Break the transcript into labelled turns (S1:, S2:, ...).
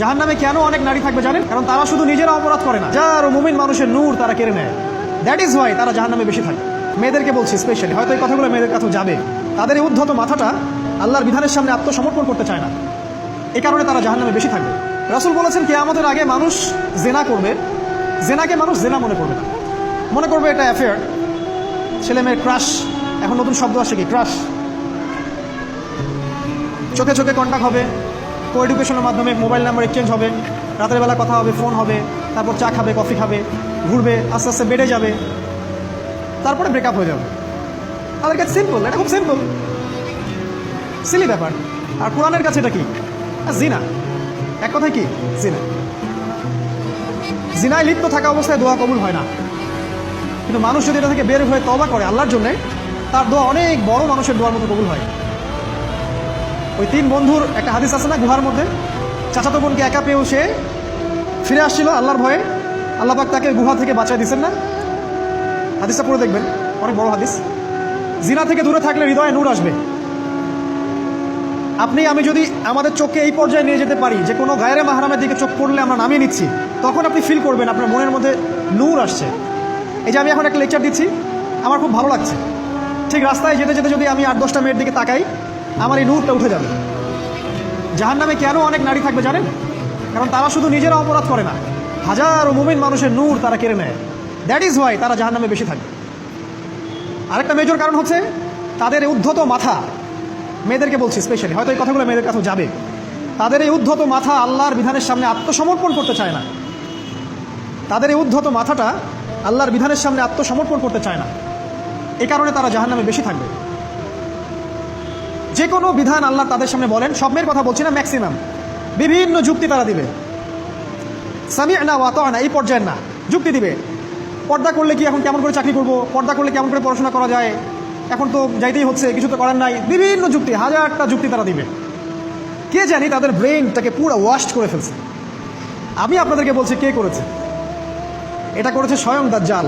S1: জাহান্নামে কেন অনেক নারী থাকবে জানেন? কারণ তারা শুধু নিজেরা অপরাধ করে না, যার মুমিন মানুষের নূর তারা কেড়ে নেয়। দ্যাট ইজ ওয়াই তারা জাহান্নামে বেশি থাকে। মেয়েদেরকে বলছি স্পেশালি, হয়তো এই কথাগুলো মেয়েদের কাছেও যাবে। তাদের এই উদ্ধত মাথাটা আল্লাহর বিধানের সামনে আত্মসমর্পণ করতে চায় না, এই কারণে তারা জাহান্নামে বেশি থাকবে। রাসূল বলেছেন কিয়ামতের আগে মানুষ জেনা করবে, জেনাকে মানুষ জেনা মনে করবে না, মনে করবে এটা অ্যাফেয়ার, ছেলে মেয়ের ক্রাশ। এখন নতুন শব্দ আসে কি, ক্রাশ। চোখে চোখে কন্ট্যাক্ট হবে, কো এডুকেশনের মাধ্যমে মোবাইল নাম্বার এক্সচেঞ্জ হবে, রাতের বেলা কথা হবে, ফোন হবে, তারপর চা খাবে, কফি খাবে, ঘুরবে, আস্তে আস্তে বেড়ে যাবে, তারপরে ব্রেকআপ হয়ে যাবে। তাদের কাছে সিম্পল, এটা খুব সিম্পল, সিলি ব্যাপার। আর কোরআনের কাছে এটা কি? জিনা। এক কথায় কি? জিনা। জিনায় লিপ্ত থাকা অবস্থায় দোয়া কবুল হয় না, কিন্তু মানুষ যদি এটা থেকে বের হয়ে তওবা করে আল্লাহর জন্য, তার দোয়া অনেক বড় মানুষের দোয়ার মতো কবুল হয়। ওই তিন বন্ধুর একটা হাদিস আছে না, গুহার মধ্যে চাচাতো বোনকে একা পেয়েও সে ফিরে আসছিল আল্লাহর ভয়ে, আল্লাহ পাক তাকে গুহা থেকে বাঁচায় দিচ্ছেন না? হাদিসটা পড়ে দেখবেন, অনেক বড় হাদিস। জিনা থেকে দূরে থাকলে হৃদয়ে নূর আসবে। আপনি আমি যদি আমাদের চোখকে এই পর্যায়ে নিয়ে যেতে পারি যে কোনো গায়রে মাহরামের দিকে চোখ পড়লে আমরা নামিয়ে নিচ্ছি, তখন আপনি ফিল করবেন আপনার মনের মধ্যে নূর আসছে। এই যে আমি এখন একটা লেকচার দিচ্ছি, আমার খুব ভালো লাগছে, ঠিক রাস্তায় যেতে যেতে যদি আমি 8-10টা মেয়ের দিকে তাকাই, আমার এই নূরটা উঠে যাবে। জাহান্নামে কেন অনেক নারী থাকবে জানেন? কারণ তারা শুধু নিজেরা অপরাধ করে না, হাজারো মুমিন মানুষের নূর তারা কেড়ে নেয়। দ্যাট ইজ ওয়াই তারা জাহান্নামে বেশি থাকবে। আরেকটা মেজর কারণ হচ্ছে তাদের এই উদ্ধত মাথা। মেয়েদেরকে বলছি স্পেশালি, হয়তো এই কথাগুলো মেয়েদের কাছেও যাবে। তাদের এই উদ্ধত মাথা আল্লাহর বিধানের সামনে আত্মসমর্পণ করতে চায় না। তাদের এই উদ্ধত মাথাটা আল্লাহর বিধানের সামনে আত্মসমর্পণ করতে চায় না, এই কারণে তারা জাহান্নামে বেশি থাকবে। যে কোনো বিধান আল্লাহ তাদের সামনে বলেন, সব মেয়ের কথা বলছি না, ম্যাক্সিমাম বিভিন্ন যুক্তি তারা দিবে। সামি'না ওয়া আতা'না এই পর্যায়ের না, যুক্তি দিবে। পর্দা করলে কি এখন কেমন করে চাকরি করব, পর্দা করলে কেমন করে পড়াশোনা করা যায়, এখন তো যাইতেই হচ্ছে, কিছু তো করার নাই, বিভিন্ন যুক্তি, হাজারটা যুক্তি তারা দিবে। কে জানি তাদের ব্রেইনটাকে পুরো ওয়াশ করে ফেলছে। আমি আপনাদেরকে বলছি কে করেছে? এটা করেছে স্বয়ং দাজ্জাল।